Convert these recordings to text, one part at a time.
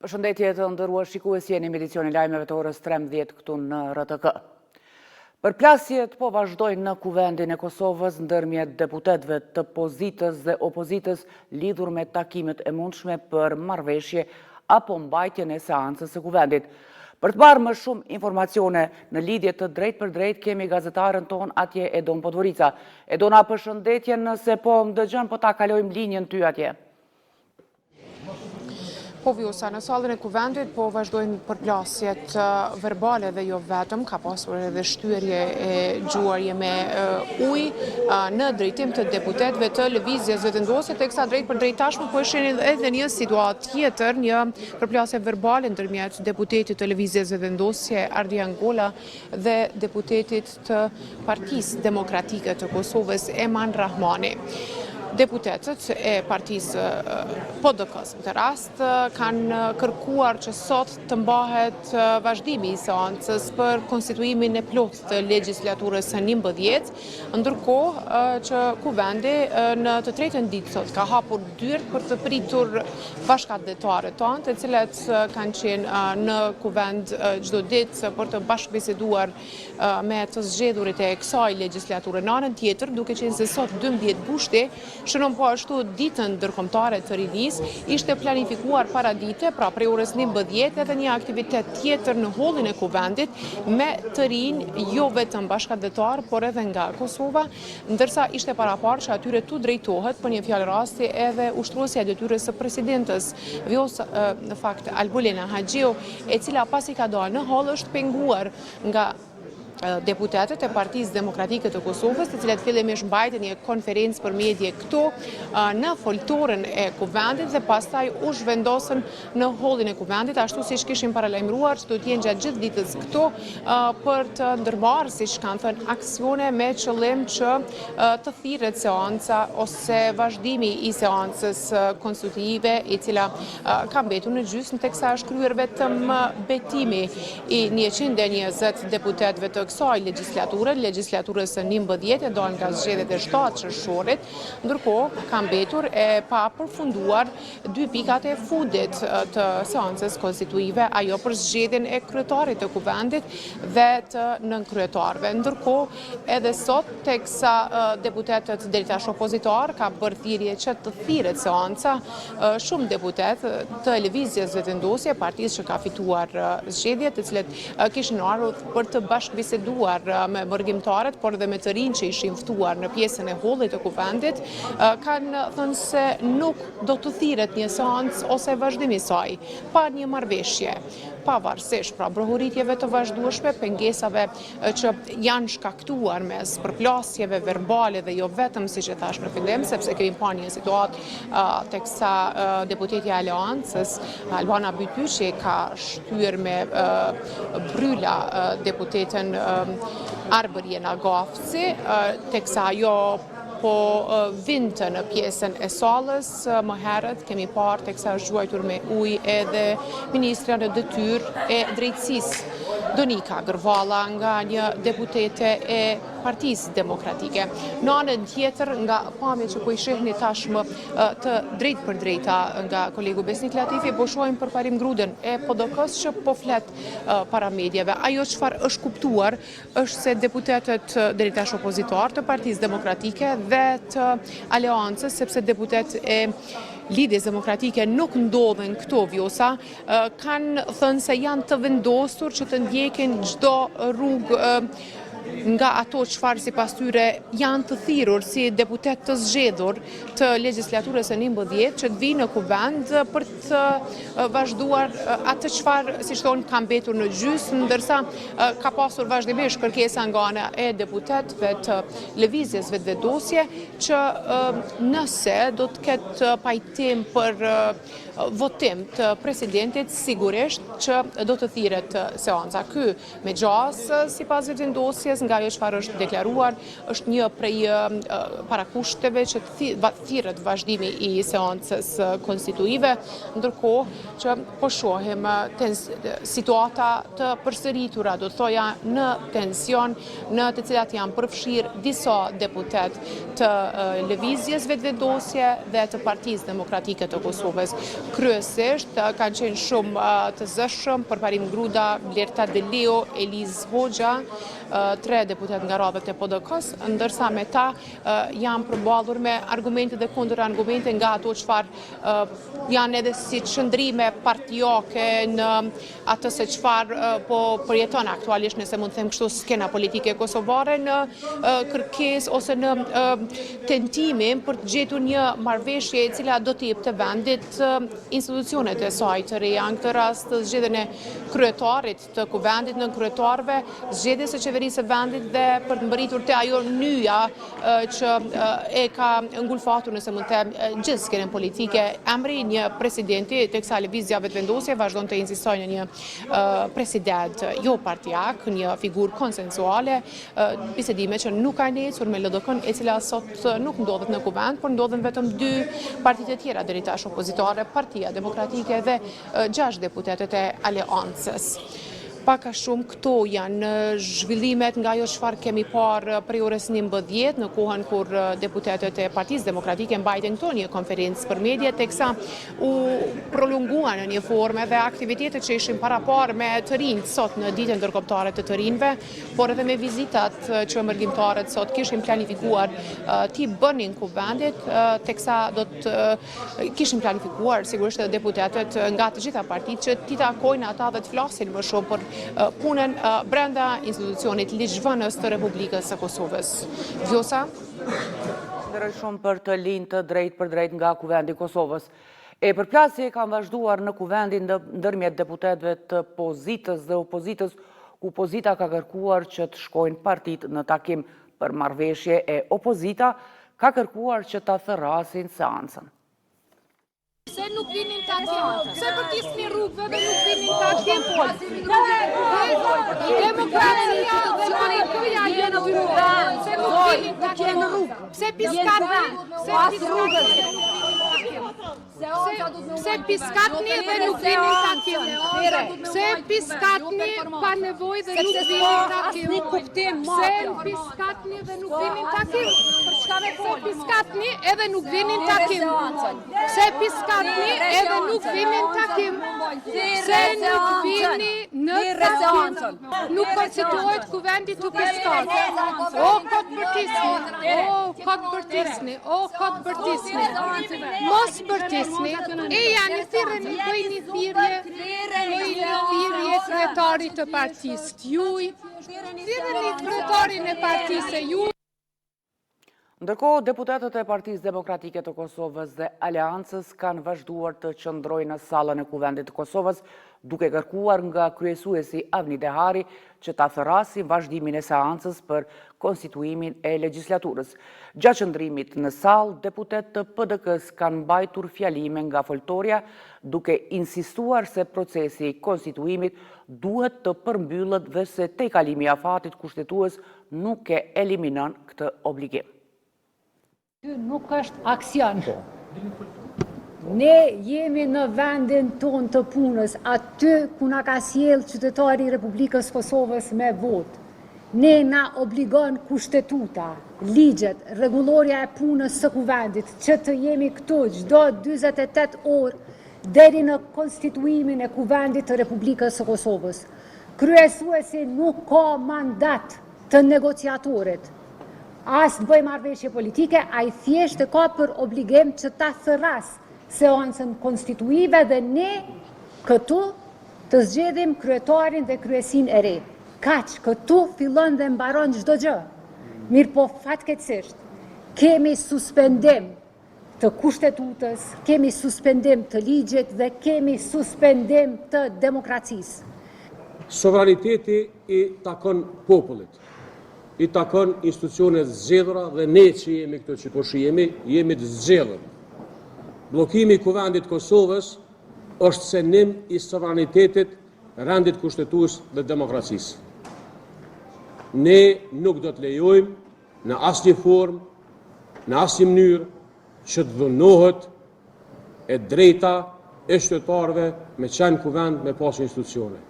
Përshëndetje të nderuar shikues, jeni me edicionin e lajmeve të orës 13 këtu në RTK. Përplasjet po vazhdojnë në kuvendin e Kosovës ndërmjet deputetëve të pozitës dhe opozitës lidhur me takimet e mundshme për marrëveshje apo mbajtjen e seancës së kuvendit. Për të marrë më shumë informacione në lidhje të drejt për drejt, kemi gazetarën ton atje Edon Podgorica. Edona, përshëndetje, nëse po më dëgjon, po ta kalojmë linjën ty atje. Po Vjosa, në sallën e kuvendit po vazhdojnë përplasjet verbale dhe jo vetëm, ka pasur edhe shtyerje e gjuarje me ujë në drejtim të deputetëve të lëvizjes vetëndosje, teksa drejt për drejt tashmë po shehin edhe një situatë tjetër, një përplasje verbale ndërmjet deputetit të lëvizjes vetëndosje Ardian Gola dhe deputetit të Partisë Demokratike të Kosovës Eman Rahmani. Deputetët e partisë PDK-s në të rast kanë kërkuar që sot të mbahet vazhdimi i seancës për konstituimin e plotë të legjislaturës së 11, ndërkohë që kuvendi në të tretën ditë sot ka hapur dyert për të pritur bashkëdhetarë tanë, të cilat kanë qenë në kuvend çdo ditë për të bashkëbiseduar me të zgjedhurit e kësaj legjislature. Në anën tjetër, duke qenë se sot 12 gushti, shënon po ashtu ditën ndërkombëtare të rinis, ishte planifikuar para dite, pra prej orës 11 edhe një aktivitet tjetër në hollin e kuvendit me të rinj, jo vetëm bashkëdhetar, por edhe nga Kosova, ndërsa ishte paraparë që atyre tu drejtohet për një fjalë rasti edhe ushtruesja e detyrës së presidentës Vjosa, në fakt Albulena Haxhiu, e cila pasi ka dalë në holl është penguar nga deputetët e Partisë Demokratike të Kosovës, të cilat fillimisht mbajtën një konferencë për medje këtu në foltorën e kuvendit dhe pastaj u zhvendosën në hollin e kuvendit, ashtu siç kishin paralajmëruar që do të jenë gjatë gjithë ditës këtu për të ndërmarrë, siç kanë thënë, aksione me qëllim që të thirret seanca ose vazhdimi i seancës konstitutive, e cila ka mbetur në gjysmë, teksa është kryer vetëm betimi i 120 deputetëve të kësaj legjislaturës së 11 e dalë nga zgjedhjet e 7 qershorit, ndërkohë ka mbetur e pa përfunduar 2 pikat e fundit të seancës konstituive, ajo për zgjedhjen e kryetarit të kuvendit dhe të nënkryetarëve. Ndërkohë edhe sot, teksa deputetët drejtash opozitar ka bërë thirrje që të thirret seanca, shumë deputetë të lëvizjes vetëndosje, partisë që ka fituar zgjedhjet, të cilët kishin ardhur për të bashkëbiseduar me mërgjimtarët, por dhe me të rinj që ishin ftuar në pjesën e hollit të kuvendit, kanë thënë se nuk do të thirret një seancë ose vazhdimi i saj pa një marrëveshje, pavarësisht pra brohuritjeve të vazhdueshme, pengesave që janë shkaktuar mes përplasjeve verbale dhe jo vetëm, siç e thash në fillim, sepse kemi pa një situatë teksa deputeti i Aleancës Albana Bytyqi ka shtyr me bryla deputeten Arbërien Agafci, teksa ajo po vinte në pjesën e sallës. Më herët kemi parë teksa është gjuajtur me ujë edhe ministra në detyrë e drejtësisë Donika Gërvalla nga një deputete e Partisë Demokratike. Në anën tjetër, nga pamje që po i shihni tashmë të drejt për drejta nga kolegu Besnik Latifi, po shohim përparim grudën e PDK-s që po flet para medjave. Ajo çfarë është kuptuar është se deputetët drejtash opozitar të Partisë Demokratike dhe të Aleancës, sepse deputet e Lidhjes Demokratike nuk ndodhen këto, Vjosa, kanë thënë se janë të vendosur që të ndjekin çdo rrugë nga ato çfarë sipas tyre janë të thirrur si deputet të zgjedhur të legjislaturës së 11 që të vinë në kuvend për të vazhduar atë çfarë, siç thonë, ka mbetur në gjysmë, ndërsa ka pasur vazhdimisht kërkesa nga ana e deputetëve të lëvizjes vetëvendosje që nëse do të ketë pajtim për votim të presidentit, sigurisht që do të thirret seanca. Ky me gjas sipas vetëvendosjes zgjedhjes, nga ajo çfarë është deklaruar, është një prej parakushteve që thirret vazhdimi i seancës konstituive, ndërkohë që po shohim situata të përsëritura, do të thoja në tension, në të cilat janë përfshirë disa deputet të lëvizjes vetëvendosje dhe të Partisë Demokratike të Kosovës. Kryesisht kanë qenë shumë të zëshëm, përparim Gruda, Blerta Delio, Eliz Hoxha, 3 deputet nga radhët e PDK-s, ndërsa me ta janë përballur me argumente dhe kundërargumente nga ato çfarë janë edhe si çndrime partijake në atë se çfarë po përjeton aktualisht, nëse mund të them kështu, skena politike kosovare në kërkesë ose në tentimin për të gjetur një marrëveshje e cila do të jepte vendit institucionet e saj të reja, në këtë rast zgjedhjen e kryetarit të kuvendit, në kryetarëve, zgjedhjes së qeverisë së vendit dhe për të mbërritur te ajo nyja që e ka ngulfatur, nëse mund të them, gjithë skenën politike, emri një presidenti, teksa lëvizja vetëvendosje vazhdon të insistojë në një president jo partijak, një figurë konsensuale, bisedime që nuk ka ecur me LDK-n, e cila sot nuk ndodhet në kuvend, por ndodhen vetëm 2 partitë e tjera deri tash opozitare, Partia Demokratike dhe 6 deputetet e aleancës. Pak a shumë këto janë zhvillimet nga ajo çfarë kemi parë prej orës 11 në kohën kur deputetet e Partisë Demokratike mbajtën këto një konferencë për media, teksa u prolonguan në një formë dhe aktivitetet që ishin paraparë me të rinjt sot në ditën ndërkombëtare të të rinjve, por edhe me vizitat që emërgjimtarët sot kishin planifikuar t'i bënin kuvendit, teksa do të kishin planifikuar sigurisht edhe deputetet nga të gjitha partitë që t'i takojnë ata dhe të flasin më shumë për punën brenda institucionit ligjvënës të Republikës së Kosovës. Vjosa? Ndëroj shumë për të linë të drejt për drejt nga kuvendi Kosovës. E përplasje kanë vazhduar në kuvendin ndërmjet deputetëve të pozitës dhe opozitës, ku opozita ka kërkuar që të shkojnë partit në takim për marrëveshje e opozita ka kërkuar që ta thërrasin seancën. Se nuk vinin takim, se përtisni rrugëve dhe nuk vinin takim, demokracia dhe monitoria jenë të rrugë, se nuk vinin takim, se piskatni, se piskatni dhe nuk vinin takim, se piskatni pa nevoj dhe nuk vinin takim, se piskatni dhe nuk vinin takim, se piskatni edhe nuk vinin takim, se piskatni edhe nuk vinin takim, se nuk vini në takim, nuk konstituohet kuvendi të piskat. O, këtë bërtisni, o, këtë bërtisni, mos bërtisni, e janë thirrë në bëjni thirrje kryetarit të partisë juj, thirrë në kryetarin e partisë juj. Ndërkohë, deputetët e Partisë Demokratike të Kosovës dhe Aleancës kanë vazhduar të qëndrojnë në sallën e kuvendit të Kosovës, duke kërkuar nga kryesuesi Avni Dehari që ta thërrasin vazhdimin e seancës për konstituimin e legjislaturës. Gjatë qëndrimit në sallë, deputet të PDK-s kanë mbajtur fjalime nga foltorja, duke insistuar se procesi i konstituimit duhet të përmbyllet dhe se tejkalimi i afatit kushtetues nuk e eliminon këtë obligim. Nuk është aksion. Ne jemi në vendin ton të punës, aty ku na ka sjell qytetari i Republikës Kosovës me votë. Ne na obligon kushtetuta, ligjet, rregulloria e punës së kuvendit, që të jemi këtu çdo 48 orë deri në konstituimin e kuvendit të Republikës së Kosovës. Kryesuesi nuk ka mandat të negociatorit. As të bëj marrëveshje politike, ai thjesht e ka për obligim që ta thërras seancën konstituive dhe ne këtu të zgjedhim kryetarin dhe kryesin e re. Kaq, këtu fillon dhe mbaron çdo gjë. Mirë po fatkeqësisht, kemi suspendim të kushtetutës, kemi suspendim të ligjit dhe kemi suspendim të demokracisë. Sovraniteti i takon popullit. I takon institucionet zgjedhura dhe ne që jemi këto që po shihemi, jemi të zgjedhur. Bllokimi i kuvendit Kosovës është senim i sovranitetit, rendit kushtetues dhe demokracisë. ne nuk do të lejojmë në asnjë formë, në asnjë mënyrë që të dhunohet e drejta e qytetarëve me qenë kuvend me pas institucione.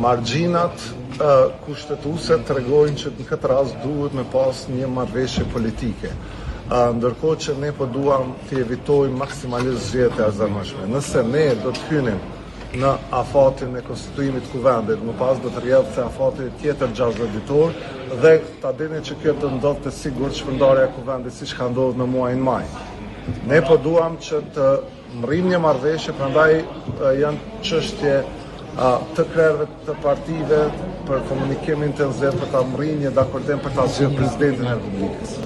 Margjinat kushtetuese tregojnë që në këtë rast duhet me pas një marrëveshje politike. Ndërkohë që ne po duam të evitojmë maksimalisht zgjedhjet e argëzakonshme. Nëse ne do të hynim në afatin e konstituimit të kuvendit, më pas do të rrjedhë se afati tjetër 60 ditor dhe ta dini që kjo do ndodhë të sigurt shpërndarja e kuvendit siç ka ndodhur në muajin maj. Ne po duam që të mrrim një marrëveshje, prandaj janë çështje të krerëve të partive për komunikim intensiv për ta mrrijë një dakordim për ta zgjedhur presidentin e Republikës.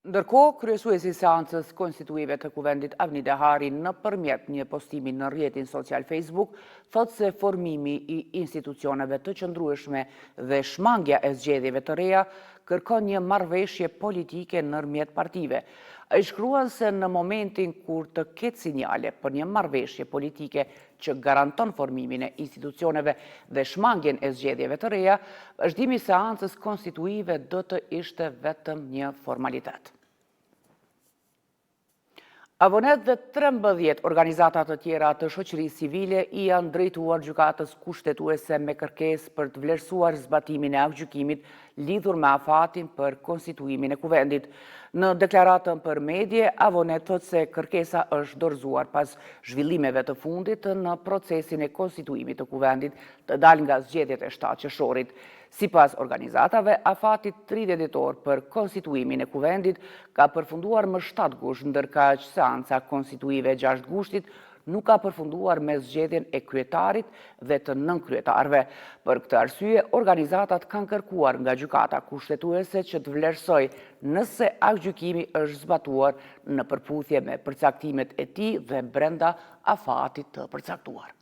Ndërkohë, kryesuesi i seancës konstituive të kuvendit Avni Dehari nëpërmjet një postimi në rrjetin social Facebook thotë se formimi i institucioneve të qëndrueshme dhe shmangja e zgjedhjeve të reja kërkon një marrëveshje politike ndërmjet partive. Ai shkruan se në momentin kur të ketë sinjale për një marrëveshje politike që garanton formimin e institucioneve dhe shmangjen e zgjedhjeve të reja, vazhdimi i seancës konstituive do të ishte vetëm një formalitet. Avonet dhe 13 organizata të tjera të shoqërisë civile i janë drejtuar gjykatës kushtetuese me kërkesë për të vlerësuar zbatimin e aktgjykimit lidhur me afatin për konstituimin e kuvendit. Në deklaratën për medje, Avonet thotë se kërkesa është dorëzuar pas zhvillimeve të fundit në procesin e konstituimit të kuvendit të dalë nga zgjedhjet e 7 qershorit. Sipas organizatave, afati 30 ditor për konstituimin e kuvendit ka përfunduar më 7 gusht, ndërkaq seanca konstituive 6 gushtit nuk ka përfunduar me zgjedhjen e kryetarit dhe të nënkryetarëve. Për këtë arsye, organizatat kanë kërkuar nga gjykata kushtetuese që të vlerësoj nëse aktgjykimi është zbatuar në përputhje me përcaktimet e tij dhe brenda afatit të përcaktuar.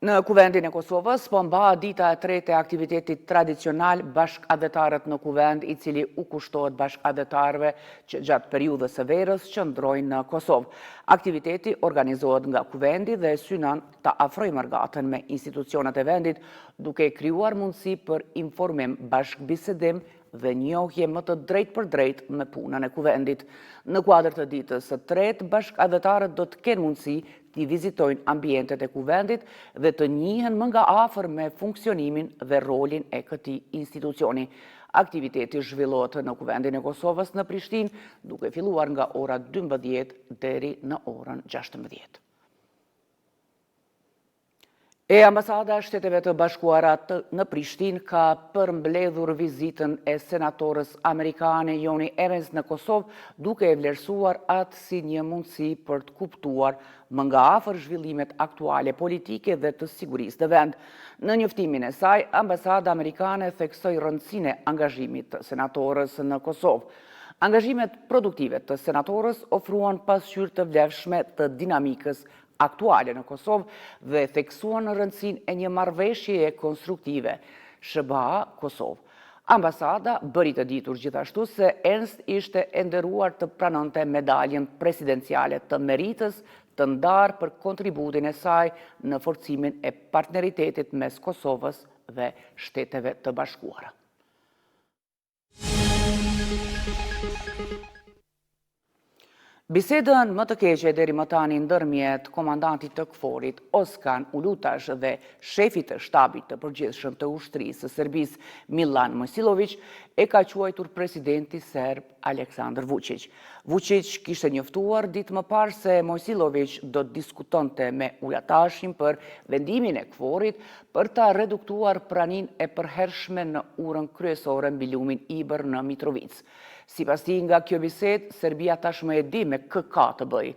Në kuvendin e Kosovës, po mbahet dita e 3 e aktivitetit tradicional bashkëadhetarët në kuvend, i cili u kushtohet bashkëadhetarëve që gjatë periudhës së verës qëndrojnë në Kosovë. Aktiviteti organizohet nga kuvendi dhe synon ta afrojë marrëgatën me institucionet e vendit, duke krijuar mundësi për informim, bashkëbisedim dhe njohje më të drejtë për drejtë me punën e kuvendit. Në kuadër të ditës së tretë, bashkëadhetarët do të kenë mundësi të vizitojnë ambientet e kuvendit dhe të njihen më nga afër me funksionimin dhe rolin e këtij institucioni. Aktiviteti zhvillohet në kuvendin e Kosovës në Prishtinë, duke filluar nga ora 12 deri në orën 16. Ambasada e Shteteve të Bashkuara në Prishtinë ka përmbledhur vizitën e senatorës amerikane Joni Ernst në Kosovë, duke e vlerësuar atë si një mundësi për të kuptuar më nga afër zhvillimet aktuale politike dhe të sigurisë në vend. Në njoftimin e saj, ambasada amerikane theksoi rëndësinë e angazhimit të senatorës në Kosovë. Angazhimet produktive të senatorës ofruan pasqyrë të vlefshme të dinamikës aktuale në Kosovë dhe theksuan rëndësinë e një marrëveshjeje konstruktive, SBA-Kosovë. Ambasada bëri të ditur gjithashtu se Ernst ishte e nderuar të pranonte medaljen presidenciale të meritës të ndarë për kontributin e saj në forcimin e partneritetit mes Kosovës dhe Shteteve të Bashkuara. Bisedën më të keqe deri më tani ndërmjet komandantit të KFOR-it Oskan Ulutash dhe shefit të shtabit të përgjithshëm të ushtrisë së Serbisë Milan Mojsilović e ka quajtur presidenti serb Aleksandar Vučić. Vučić kishte njoftuar ditë më parë se Mojsilović do të diskutonte me Ulatashin për vendimin e KFOR-it për ta reduktuar praninë e përhershme në urën kryesore mbi lumin Ibër në Mitrovic. Sipas tij, nga kjo bisedë, Serbia tashmë e di me kë ka të bëjë.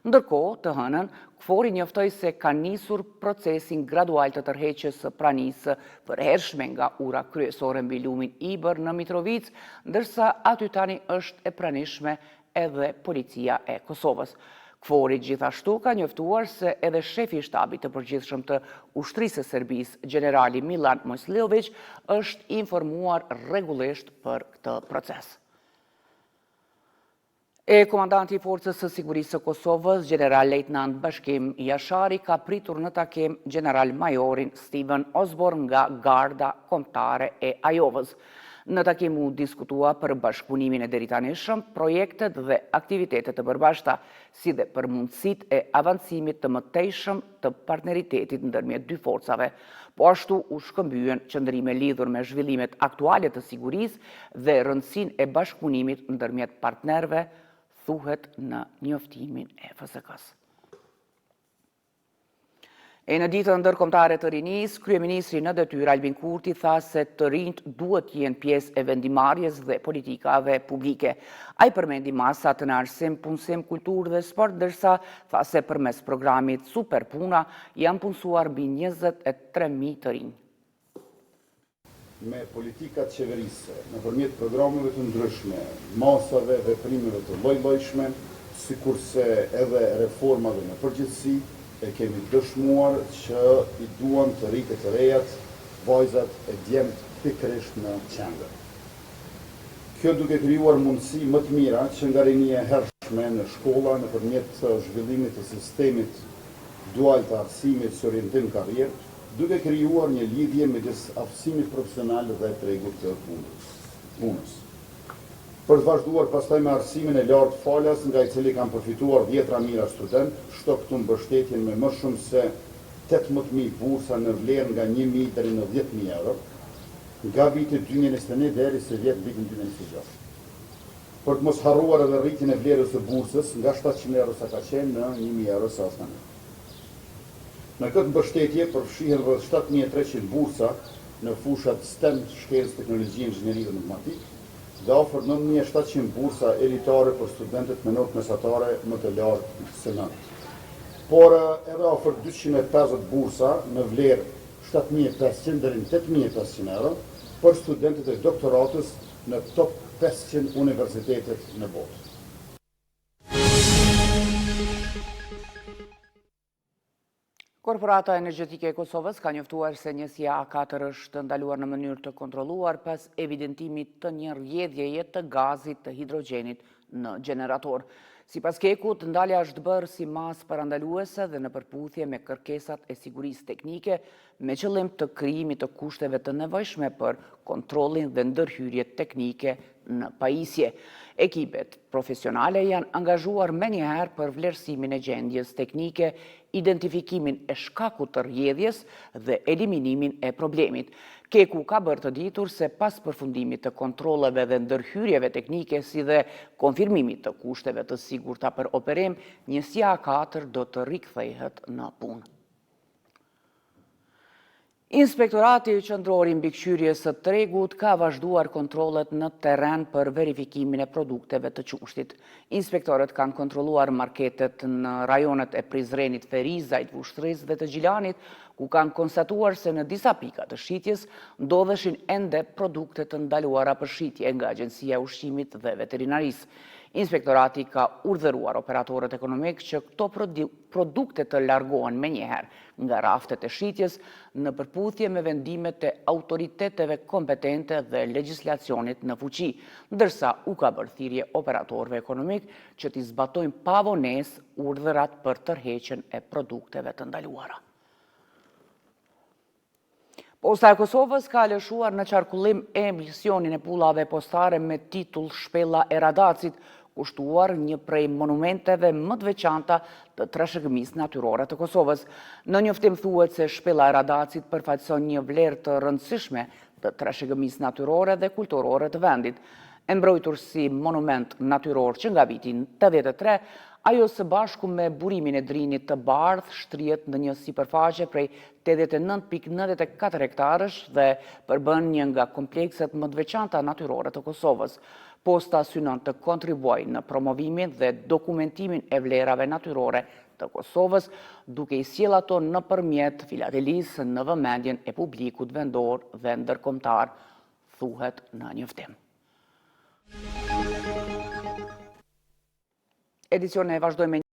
Ndërkohë, të hënën, KFOR-i njoftoi se ka nisur procesin gradual të tërheqjes së pranisë përhershme nga ura kryesore mbi lumin Ibër në Mitrovic, ndërsa aty tani është e pranishme edhe policia e Kosovës. KFOR-i gjithashtu ka njoftuar se edhe shefi i shtabit të përgjithshëm të ushtrisë së Serbisë, generali Milan Mojsilović, është informuar rregullisht për këtë proces. E komandanti i Forcës së Sigurisë së Kosovës, general-lejtnant Bashkim Jashari, ka pritur në takim general-majorin Steven Osborne nga Garda Kombëtare e Ajovës. Në takim u diskutua për bashkëpunimin e deritanishëm, projektet dhe aktivitetet të përbashkëta, si dhe për mundësit e avancimit të mëtejshëm të partneritetit ndërmjet dy forcave. Po ashtu u shkëmbyen qëndrime lidhur me zhvillimet aktuale të sigurisë dhe rëndësinë e bashkëpunimit ndërmjet partnerëve, thuhet në njoftimin e FSK-s. E në ditën ndërkombëtare të rinisë, kryeministri në detyrë Albin Kurti tha se të rinjt duhet jenë pjesë e vendimarrjes dhe politikave publike. Ai përmendi masat në arsim, punësim, kulturë dhe sport, ndërsa tha se përmes programit Superpuna janë punësuar mbi 23.000 të rinj. Me politikat qeverise, nëpërmjet programeve të ndryshme, masave, veprimeve të lloj-llojshme, sikurse edhe reformave në përgjithësi, e kemi dëshmuar që i duan të rritet të rejat, vajzat e djemt pikërisht në qendër. Kjo duke krijuar mundësi më të mira që nga rinia e hershme në shkolla nëpërmjet zhvillimit të sistemit dual të arsimit së orientim karrierë, duke krijuar një lidhje midis aftësimit profesional dhe tregut të punës. Për të vazhduar pastaj me arsimin e lartë falas, nga i cili kanë përfituar 10.000 student, shto këtu mbështetjen me më shumë se 18.000 bursa në vlerë nga 1.000 deri në 10.000 euro, nga viti 2021 deri se vitin 2026. Për të mos harruar edhe rritjen e vlerës së bursës nga 700 euro sa ka qenë në 1.000 euro sa është tani. Në këtë mbështetje përfshihen rreth 7.300 bursa në fushat STEM, shkencë, teknologji, inxhinieri dhe matematikë, dhe ofër 9.700 bursa elitare për studentët me notë mesatare më të lartë se 9. Por edhe ofër 250 bursa në vlerë 7.500 deri në 8.500 euro për studentët e doktoratës në top 500 universitetet në botë. Korporata Energjetike e Kosovës ka njoftuar se njësia A4 është ndaluar në mënyrë të kontrolluar pas evidentimit të një rrjedhjeje të gazit të hidrogenit në generator. Sipas Kekut, ndalja është bërë si masë parandaluese dhe në përputhje me kërkesat e sigurisë teknike me qëllim të krijimit të kushteve të nevojshme për kontrollin dhe ndërhyrjet teknike në pajisje. Ekipet profesionale janë angazhuar menjëherë për vlerësimin e gjendjes teknike, identifikimin e shkakut të rrjedhjes dhe eliminimin e problemit. Keku ka bërë të ditur se pas përfundimit të kontrolleve dhe ndërhyrjeve teknike si dhe konfirmimit të kushteve të sigurta për operim, njësia A4 do të rikthehet në punë. Inspektorati Qendror i Mbikëqyrjes së Tregut ka vazhduar kontrollet në terren për verifikimin e produkteve të qushtit. Inspektorët kanë kontrolluar marketet në rajonet e Prizrenit, Ferizajt, Vushtrrisë dhe të Gjilanit, ku kanë konstatuar se në disa pika të shitjes ndodheshin ende produkte të ndaluara për shitje nga Agjencia e Ushqimit dhe Veterinarisë. Inspektorati ka urdhëruar operatorët ekonomik që këto produkte të largohen menjëherë nga raftet e shitjes në përputhje me vendimet e autoriteteve kompetente dhe legjislacionit në fuqi, ndërsa u ka bërë thirrje operatorëve ekonomik që t'i zbatojnë pavonesë urdhërat për tërheqjen e produkteve të ndaluara. Posta e Kosovës ka lëshuar në qarkullim emisionin e pullave postare me titull Shpella e Radacit, kushtuar një prej monumenteve më të veçanta të trashëgimisë natyrore të Kosovës. Në njoftim thuhet se Shpella e Radacit përfaqëson një vlerë të rëndësishme të trashëgimisë natyrore dhe kulturore të vendit. E mbrojtur si monument natyror që nga viti 83, ajo së bashku me burimin e drinit të bardhë shtrihet në një sipërfaqe prej 89.94 hektarësh dhe përbën një nga komplekset më të veçanta natyrore të Kosovës. Posta synon të kontribuojë në promovimin dhe dokumentimin e vlerave natyrore të Kosovës, duke i sjellë ato nëpërmjet filatelisë në vëmendjen e publikut vendor dhe ndërkombëtar, thuhet në njoftim. Edicione vazhdojmë